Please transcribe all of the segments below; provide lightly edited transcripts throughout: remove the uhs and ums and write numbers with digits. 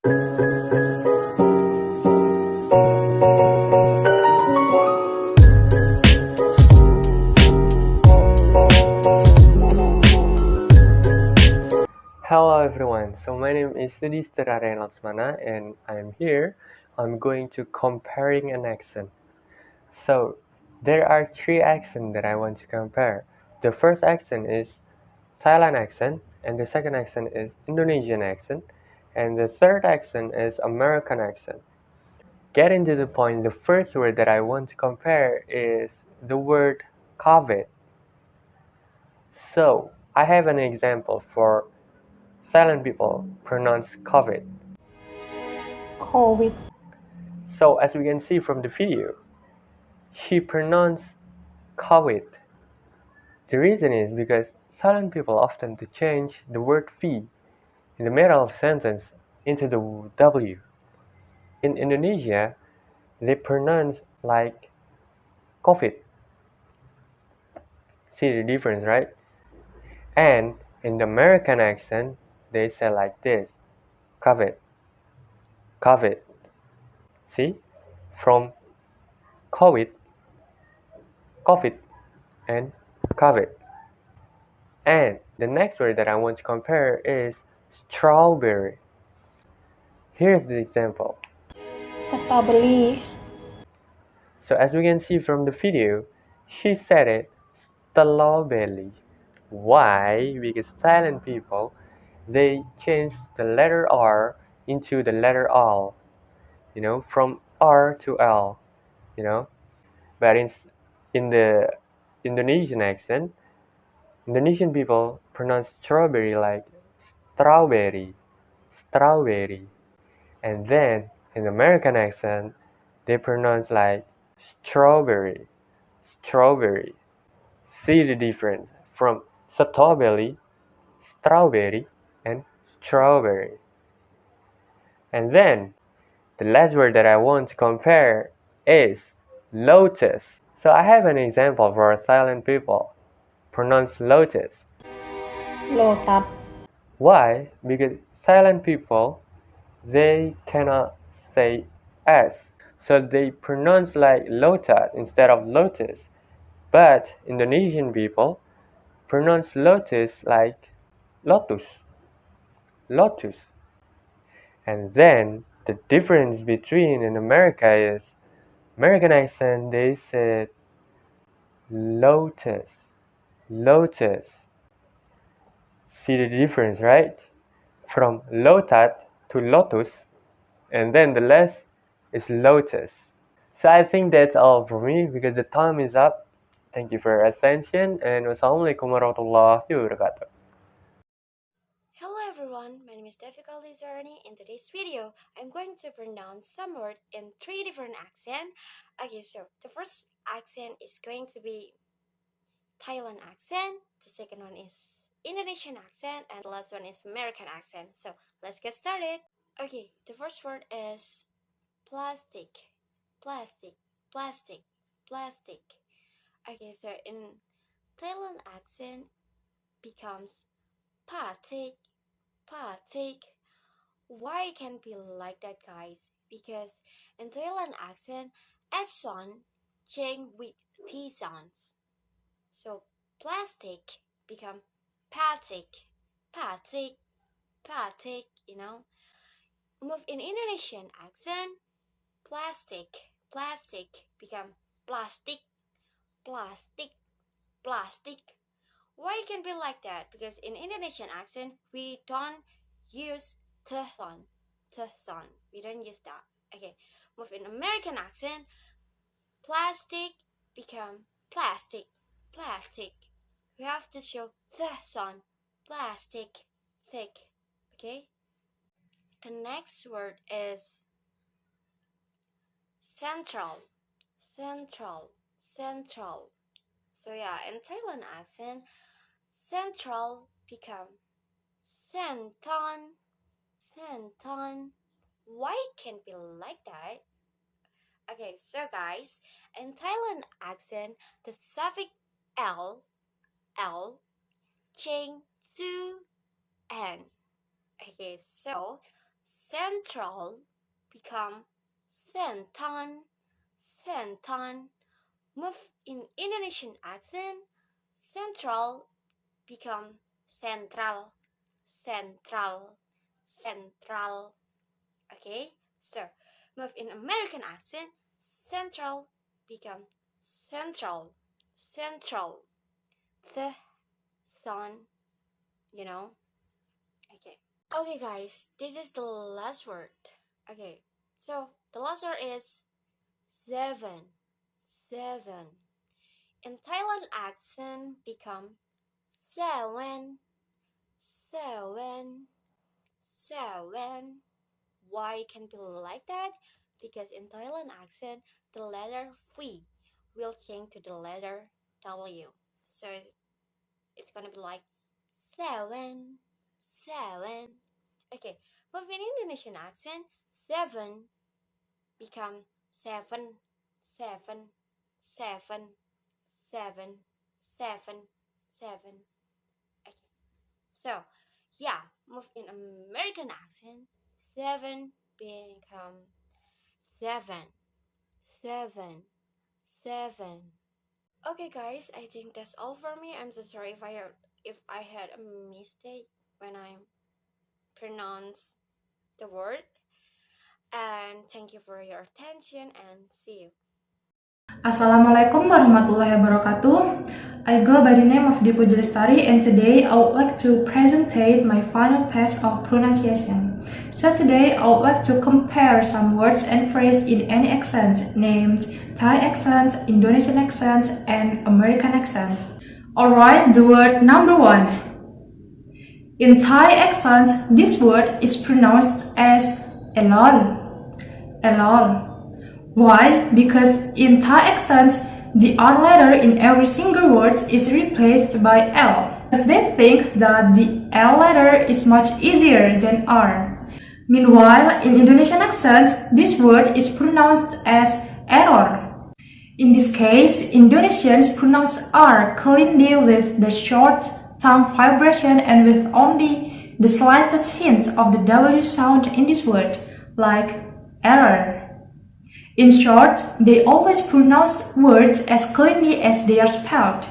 Hello everyone, so my name is Yudhistira and Laxmana and I'm here. I'm going to comparing an accent. So there are three accents that I want to compare. The first accent is Thailand accent and the second accent is Indonesian accent and the third accent is American accent. Getting to the point, the first word that I want to compare is the word COVID. So I have an example for Thailand people pronounce COVID. COVID. So as we can see from the video, she pronounced COVID. The reason is because Thailand people often to change the word V in the middle of sentence into the W. In Indonesia, they pronounce like COVID. See the difference, right? And in the American accent, they say like this, COVID, COVID. See? From COVID, COVID, and COVID. And the next word that I want to compare is strawberry. Here's the example. Strawberry. So as we can see from the video, she said it strawberry. Why? Because Thailand people, they changed the letter R into the letter L, from R to L, you know. But in the Indonesian accent, Indonesian people pronounce strawberry like strawberry, strawberry. And then in the American accent, they pronounce like strawberry, strawberry. See the difference from strawberry, strawberry, and strawberry. And then the last word that I want to compare is lotus. So I have an example for Thailand people. Pronounce lotus. Lotus. Why? Because Thailand people, they cannot say S. So they pronounce like lotus instead of lotus. But Indonesian people pronounce lotus like lotus. Lotus. And then the difference between in America is American accent they said lotus. Lotus. See the difference, right? From lotus to lotus, and then the last is lotus. So I think that's all for me because the time is up. Thank you for your attention and wassalamualaikum warahmatullahi wabarakatuh. Hello everyone, my name is Devika Zahrani. In today's video, I'm going to pronounce some words in three different accents. Okay, so the first accent is going to be Thailand accent, the second one is Indonesian accent, and the last one is American accent. So let's get started. Okay, the first word is plastic, plastic, plastic, plastic. Okay, so in Thailand accent becomes plastic, plastic. Why it can be like that, guys? Because in Thailand accent, S sound change with T sounds. So plastic become plastic, plastic, plastic, Move in Indonesian accent, plastic, plastic become plastic, plastic, plastic. Why it can be like that? Because in Indonesian accent, we don't use the sound. We don't use that. Okay, move in American accent, plastic become plastic, plastic. We have to show the sound, plastic, thick. Okay. The next word is central, central, central. So yeah, in Thailand accent, central become Santon, Santon. Why can be like that? Okay, so guys, in Thailand accent, the suffix L change to N. Okay, so central become sentan, sentan. Move in Indonesian accent, central become central, central, central. Okay, so move in American accent, central become central, central. The sun, you know. Okay. Okay, guys, this is the last word. Okay, so the last word is seven, seven. In Thailand accent become seven, seven, seven. Why can be like that? Because in Thailand accent, the letter V will change to the letter W. So it's gonna be like seven, seven. Okay, but in Indonesian accent, seven become seven, seven, seven, seven, seven, seven. Okay, so yeah, move in American accent, seven become seven, seven, seven. Okay, guys, I think that's all for me. I'm so sorry if I had a mistake when I pronounce the word. And thank you for your attention and see you. Assalamualaikum warahmatullahi wabarakatuh. I go by the name of Dwi Puji Lestari, and today I would like to presentate my final test of pronunciation. So today I would like to compare some words and phrases in any accent, named Thai accent, Indonesian accent, and American accent. Alright, the word number 1. In Thai accent, this word is pronounced as elol, elol. Why? Because in Thai accent, the R letter in every single word is replaced by L. Because they think that the L letter is much easier than R. Meanwhile, in Indonesian accent, this word is pronounced as error. In this case, Indonesians pronounce R cleanly with the short tongue vibration and with only the slightest hint of the W sound in this word, like error. In short, they always pronounce words as cleanly as they are spelled.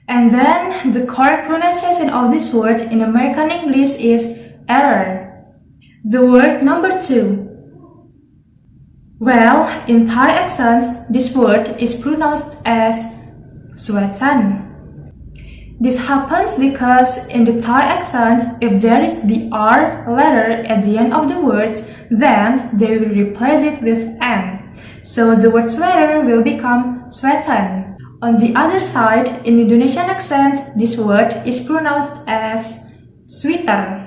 And then, the correct pronunciation of this word in American English is error. The word number 2. Well, in Thai accent, this word is pronounced as sweatan. This happens because in the Thai accent, if there is the R letter at the end of the word, then they will replace it with N. So the word sweater will become sweatan. On the other side, in Indonesian accent, this word is pronounced as sweater.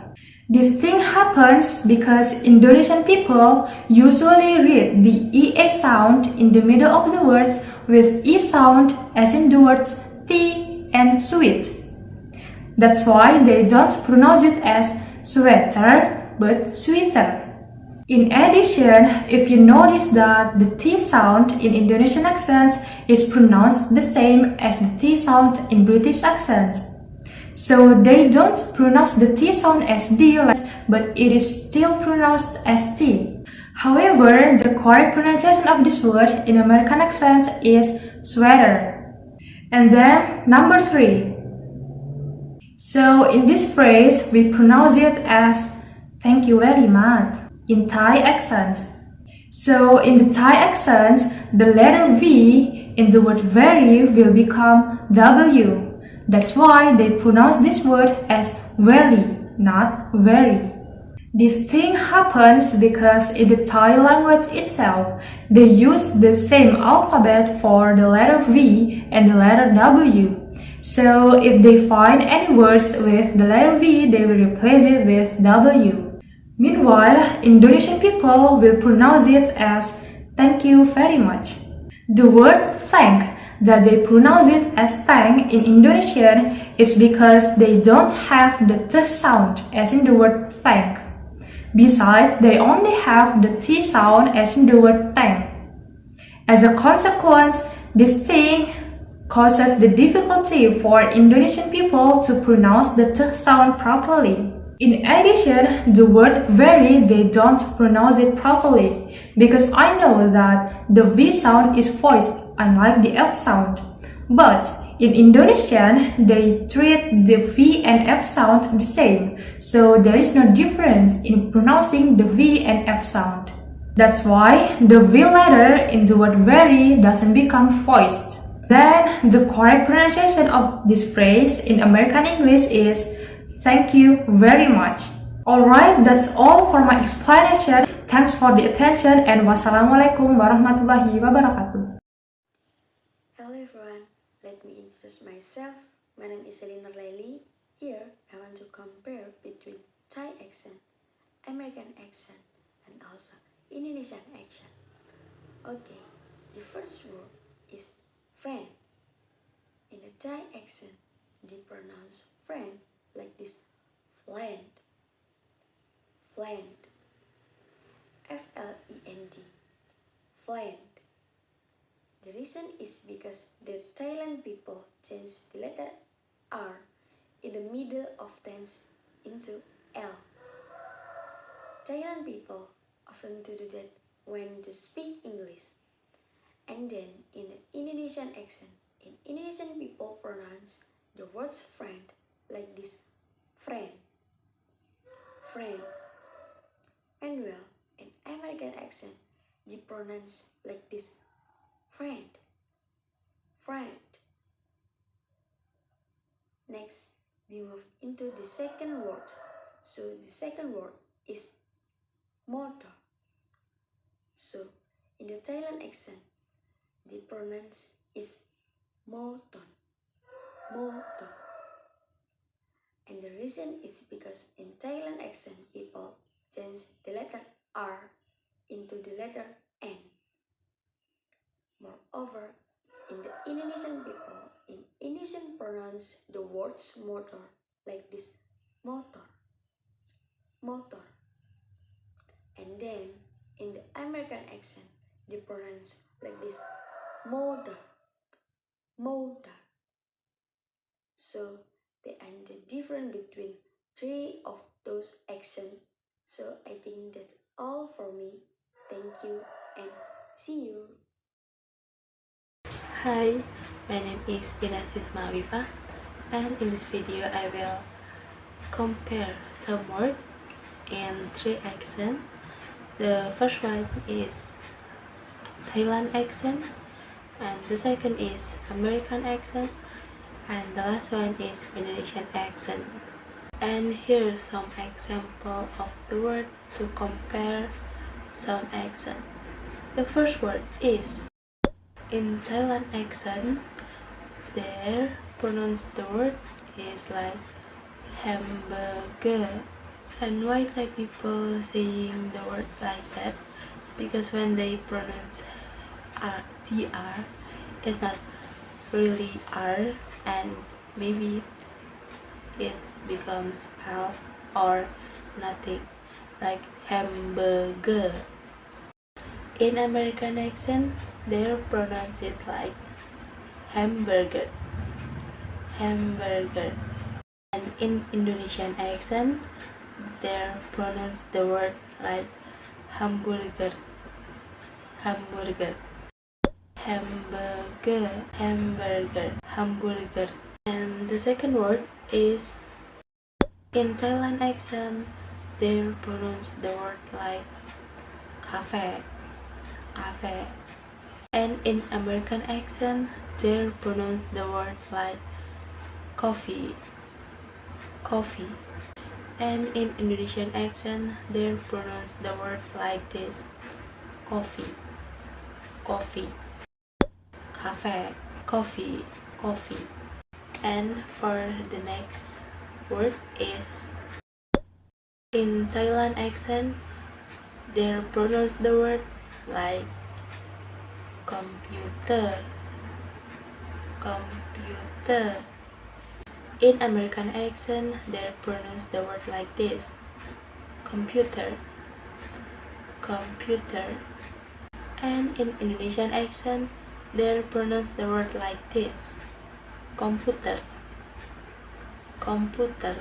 This thing happens because Indonesian people usually read the EA sound in the middle of the words with E sound as in the words tea and sweet. That's why they don't pronounce it as sweater but sweeter. In addition, if you notice that the T sound in Indonesian accent is pronounced the same as the T sound in British accent. So they don't pronounce the T sound as D, but it is still pronounced as T. However, the correct pronunciation of this word in American accent is sweater. And then number 3. So in this phrase, we pronounce it as thank you very much in Thai accent. So in the Thai accent, the letter V in the word very will become W. That's why they pronounce this word as very, not very. This thing happens because in the Thai language itself, they use the same alphabet for the letter V and the letter W. So if they find any words with the letter V, they will replace it with W. Meanwhile, Indonesian people will pronounce it as thank you very much. The word thank that they pronounce it as thank in Indonesian is because they don't have the T sound as in the word thank. Besides, they only have the T sound as in the word thank. As a consequence, this thing causes the difficulty for Indonesian people to pronounce the T sound properly. In addition, the word very, they don't pronounce it properly because I know that the V sound is voiced unlike the F sound. But in Indonesian, they treat the V and F sound the same, so there is no difference in pronouncing the V and F sound. That's why the V letter in the word very doesn't become voiced. Then the correct pronunciation of this phrase in American English is thank you very much. Alright, that's all for my explanation. Thanks for the attention and wassalamualaikum warahmatullahi wabarakatuh. Hello everyone, let me introduce myself. My name is Shelly Nur Laily. Here, I want to compare between Thai accent, American accent, and also Indonesian accent. Okay, the first word is friend. In the Thai accent, they pronounce friend like this: friend, friend, F-L-E-N-D, friend. The reason is because the Thailand people change the letter R in the middle of tense into L. Thailand people often do that when they speak English. And then in the Indonesian accent, Indonesian people pronounce the words friend like this: friend, friend. And well, in American accent, they pronounce like this: friend, friend. Next, we move into the second word. So the second word is motor. So in the Thailand accent, the pronounce is moton, moton. And the reason is because in Thailand accent, people change the letter R into the letter N. Moreover, in the Indonesian people, in Indonesian pronounce the words motor like this: motor, motor. And then in the American accent, they pronounce like this: motor, motor. So they are the difference between three of those accents. So I think that's all for me. Thank you and see you. Hi, my name is Afifah, and in this video I will compare some words in three accents. The first one is Thailand accent, and the second is American accent, and the last one is Indonesian accent. And here's some example of the word to compare some accent. The first word is in Thailand accent, their pronounce the word is like hamburger. And why Thai people saying the word like that? Because when they pronounce the R, it's not really R, and maybe it becomes L or nothing, like hamburger. In American accent, they pronounce it like hamburger, hamburger. And in Indonesian accent, they pronounce the word like hamburger, hamburger, hamburger, hamburger, hamburger. And the second word is in Thailand accent, they pronounce the word like cafe, cafe. And in American accent, they pronounce the word like coffee, coffee. And in Indonesian accent, they pronounce the word like this: coffee, coffee, cafe, coffee, coffee. And for the next word is in Thailand accent, they pronounce the word like computer, computer. In American accent, they pronounce the word like this: computer, computer. And in Indonesian accent, they pronounce the word like this: computer, computer,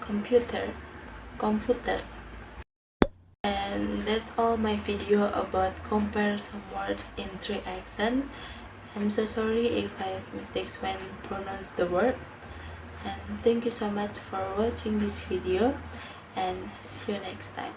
computer. And that's all my video about compare some words in 3 accent. I'm so sorry if I have mistakes when pronounce the word. And thank you so much for watching this video, and see you next time.